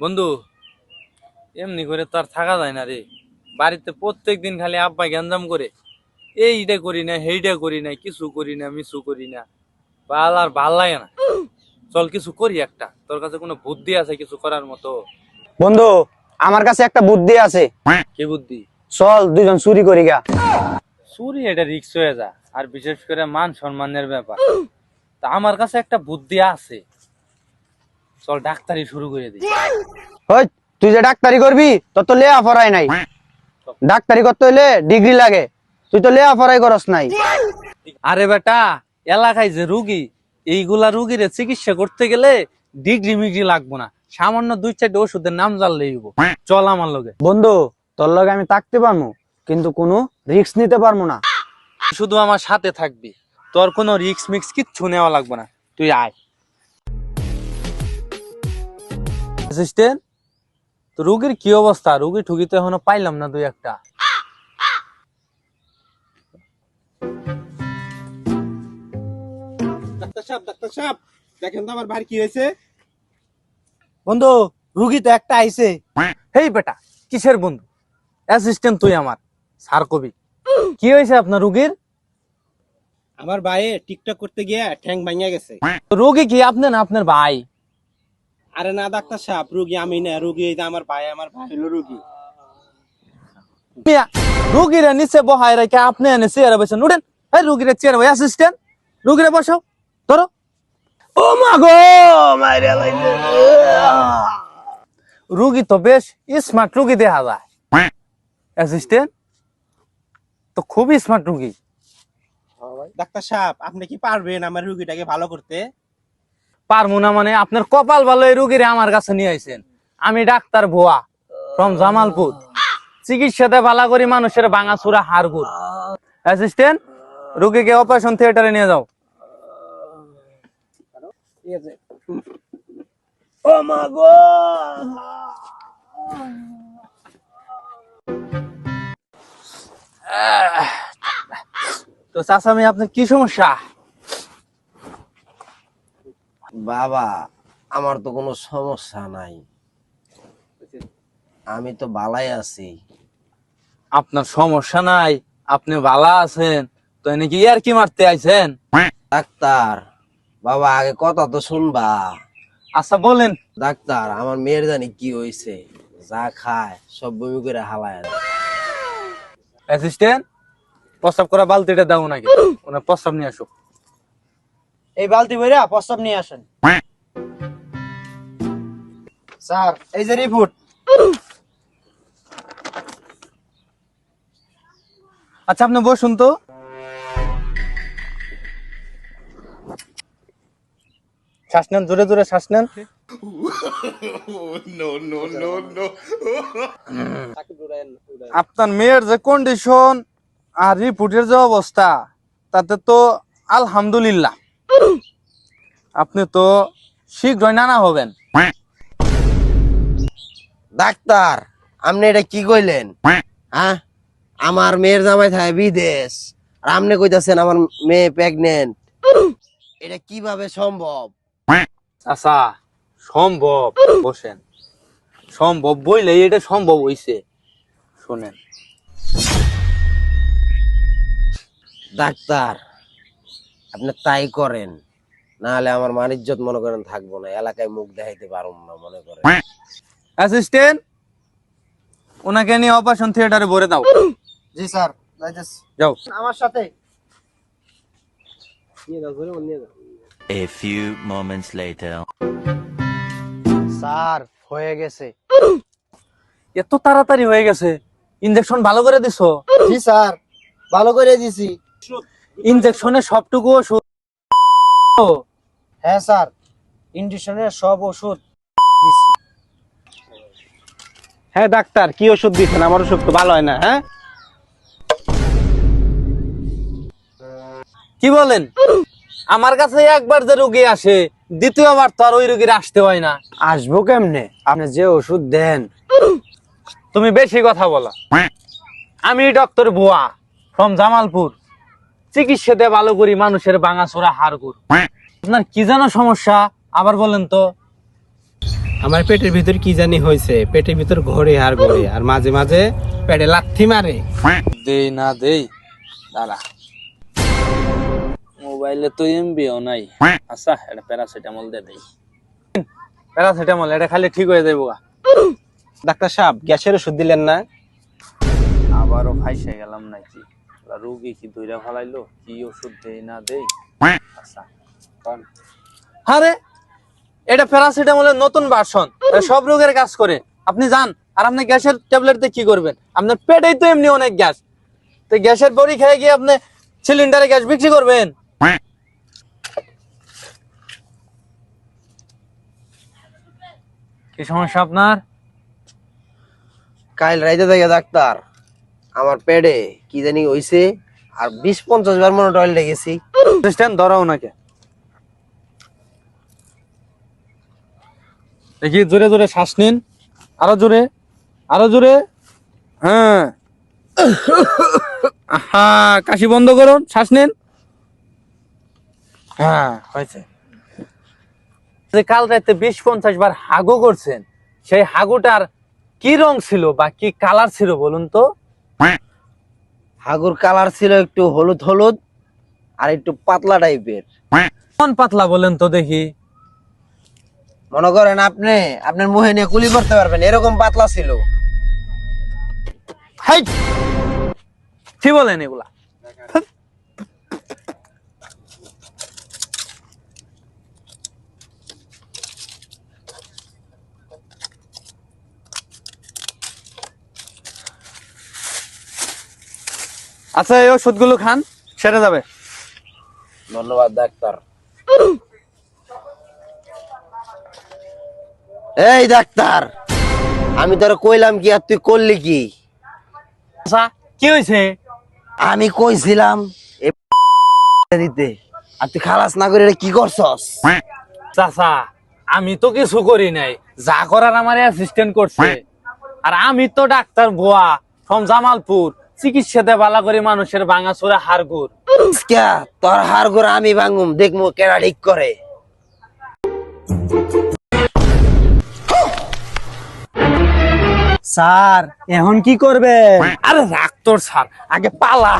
বন্ধু, এমনি করে তো আর থাকা যায় না রে। বাড়িতে প্রত্যেক দিন খালি আব্বা গ্যাঞ্জাম করে, এইটা করি না, সেইটা করি না, কিছু করি না, মিছু করি না। ভাল লাগে না। চল কিছু করি একটা। তোর কাছে কোনো বুদ্ধি আছে কিছু করার মতো? বন্ধু, আমার কাছে একটা বুদ্ধি আছে। কি বুদ্ধি? চল দুজন চুরি করি গা। চুরি এটা রিক্স হয়ে যা, আর বিশেষ করে মান সম্মানের ব্যাপার। তা আমার কাছে একটা বুদ্ধি আছে। চল ডাক্তারি শুরু করে দিই। ওই, তুই যে ডাক্তারি করবি তোর তো লেয়া ফরাই নাই। ডাক্তারি করতে হইলে ডিগ্রি লাগে, তুই তো লেয়া ফরাই করস নাই। আরে বেটা, এলাকায় যে রুগী, এইগুলা রুগীরে চিকিৎসা করতে গেলে ডিগ্রি মিগ্রি লাগবো না, সামান্য 2-4টা ওষুধের নাম জানলেই হইব। চল আমার লগে। বন্ধু, তোর লগে আমি থাকতে পারবো, কিন্তু কোনো রিস্ক নিতে পারবো না। শুধু আমার সাথে থাকবি, তোর কোনো রিক্স মিক্স কিচ্ছু নেওয়া লাগবে না, তুই আয়। অ্যাসিস্ট্যান্ট, তো রুগীর কি অবস্থা? রুগী ঠুগি তো এখনো পাইলাম না দুই একটা। ডাক্তার সাহেব দেখেন তো আমার ভাই কি হয়েছে। বন্ধু, রুগী তো একটা আইছে। হেই বেটা, কিসের বন্ধু? অ্যাসিস্ট্যান্ট তুই আমার, স্যার কবি। কি হয়েছে আপনার রুগীর? আমার ভাইয়ে টিকটক করতে গিয়ে ঠ্যাং ভাঙিয়া গেছে। রোগী কি আপনি না আপনার ভাই? আরে না ডাক্তার সাহেব, রুগী আমি না, রুগী এই যে আমার ভাই হলো রুগী। রুগীরা নিচে বহায় রেখে আপনি এনে চেয়ারে বসেন, উঠেন। এই রুগীরা চেয়ারে বসে, অ্যাসিস্ট্যান্ট রুগীরা বসাও, ধরো। ও মা গো, মাইরে লাইলে। রুগী তো বেশ স্মার্ট রুগী দেখা যায়। অ্যাসিস্ট্যান্ট তো খুবই স্মার্ট রুগী। ডাক্তার সাহেব আপনি কি পারবেন আমার রুগীটাকে ভালো করতে? পারবো না মানে? আপনার কপাল ভালো, এই রুগীরে আমার কাছে নিয়ে আইছেন। আমি ডাক্তার ভুয়া ফ্রম জামালপুর, চিকিৎসাতে ভালো করি মানুষের ভাঙাচুরা হাড়গুড়। অ্যাসিস্ট্যান্ট, রুগীকে অপারেশন থিয়েটারে নিয়ে যাও। ও মা গো। তো চাচামি, আপনার কি সমস্যা? বাবা, আমার তো কোনো সমস্যা নাই, আমি তো ভালাই আছি। আপনার সমস্যা নাই, আপনি ভালো আছেন, তো এনে কি আর কি মারতে আইছেন? ডাক্তার বাবা, আগে কথা তো শুনবা। আচ্ছা বলেন। ডাক্তার, আমার মেয়ের জানি কি হয়েছে, যা খায় সব বমি করে হালায় দেয়। অ্যাসিস্ট্যান্ট, প্রস্রাব করা বালতিটা দাও নাকি, ওনার প্রস্রাব নিয়ে আসো। এই বালতি বইরা প্রস্তাব নিয়ে আসেন। স্যার, এই যে রিপোর্ট। আচ্ছা আপনি বসুন তো। শ্বাস নেন, জোরে জোরে শ্বাস নেন। আপনার মেয়ের যে কন্ডিশন আর রিপোর্টের যে অবস্থা, তাতে তো আলহামদুলিল্লাহ, আপনি তো শীঘ্রই নানা হবেন। ডাক্তার, আপনি এটা কি কইলেন? হ্যাঁ, আমার মেয়ের জামাই থাকে বিদেশ, আর আপনি কইতাছেন আমার মেয়ে প্রেগনেন্ট। এটা কিভাবে সম্ভব? আচ্ছা, সম্ভব, বসেন। সম্ভব বইলে এটা সম্ভব হইছে, শোনেন। ডাক্তার, আপনি তাই করেন, না হলে আমার মান ইজ্জত মনে করেন থাকবো না, এলাকায় মুখ দেখাইতে পারুম না মনে করেন। অ্যাসিস্ট্যান্ট, ওনাকে নিয়ে অপারেশন থিয়েটারে ভরে দাও। জি স্যার, যাইতেছি। যাও। আমার সাথে। A few moments later. Sir, হয়ে গেছে। এত তাড়াতাড়ি হয়ে গেছে? ইনজেকশন ভালো করে দিছো? জি স্যার, ভালো করে দিছি। ইনজেকশনে সবটুকু ওষুধ? হ্যাঁ স্যার, ইনজেকশনের সব ওষুধ দিছি। হ্যাঁ ডাক্তার, কি ওষুধ দিচ্ছেন? আমার ওষুধ তো ভালো হয় না। হ্যাঁ, কি বলেন? আমার কাছে একবার যে রোগী আসে, দ্বিতীয়বার তো আর ওই রোগীর আসতে হয় না। আসবো কেমনে? আপনি যে ওষুধ দেন। তুমি বেশি কথা বলো। আমি ডক্টর ভুয়া ফ্রম জামালপুর, চিকিৎসাতে ভালো করি মানুষের ভাঙাচোরা হাড়গুড়। আপনার কি যেন সমস্যা আবার বলেন তো? আমার পেটের ভিতর কি জানি হয়েছে, পেটের ভিতর ঘোরে আর মাঝে মাঝে পেটে লাথি মারে। দেই না দেই, দাঁড়া। মোবাইলে তো এমবিও নাই। আচ্ছা, এটা প্যারাসিটামল দিয়ে দেই। প্যারাসিটামল, এটা খালি ঠিক হয়ে যাইব। ডাক্তার সাহেব, গ্যাসের ওষুধ দিলেন না? আবারও ফাইসে গেলাম নাকি? রোগী কি দইরা ফেলাইলো, কি ওষুধ দেই না দেই। আচ্ছা, আরে এটা প্যারাসিটামলের নতুন ভার্সন, সব রোগের কাজ করে। আপনি যান, আর আপনি গ্যাসের ট্যাবলেট দিয়ে কি করবেন? আপনার পেটেই তো এমনি অনেক গ্যাস, তো গ্যাসের বড়ি খেয়ে গিয়ে আপনি সিলিন্ডারে গ্যাস বিক্রি করবেন? কি সমস্যা আপনার? কাল রাইতে থেকে ডাক্তার, আমার পেটে কি জানি হইছে, আর 20-50 বার মনে টয়লেটে গেছি। ধরাও নাকি? দেখি, জোরে জোরে শ্বাস নিন, আরো জোরে, আরো জোরে। হ্যাঁ, কাশি বন্ধ করুন, শ্বাস নিন। হ্যাঁ, হয়েছে। যে কাল রাতে 20-50 বার হাগু করছেন, সেই হাগুটার কি রং ছিল বা কি কালার ছিল বলুন তো? হাগুর কালার ছিল একটু হলুদ হলুদ আর একটু পাতলা টাইপের। কোন পাতলা বলেন তো দেখি? মনে করেন আপনি আপনার মুখে নিয়ে কুলি করতে পারবেন, এরকম পাতলা ছিল। হাই, কি বলেন এগুলা? আচ্ছা, এই ওষুধগুলো খান, সেরে যাবে। ধন্যবাদ ডাক্তার। এই ডাক্তার, আমি তোর কইলাম কি আর তুই করলি কি? আচ্ছা, কি হয়েছে? আমি কইছিলাম দিতে, আর তুই খালাস না করে এটা কি করছস? চাচা, আমি তো কিছু করি নাই, যা করার আমার অ্যাসিস্ট্যান্ট করছে। আর আমি তো ডাক্তার ভুয়া ফ্রম জামালপুর, চিকিৎসাতে বালা করে মানুষের ভাঙা চোরা হাড়গুড়। ক্যা তোর হাড় গোড়া আমি ভাঙুম, দেখবো কেনা ঠিক করে। স্যার এখন কি করবেন? আরে রাখ তোর স্যার, আগে পালা।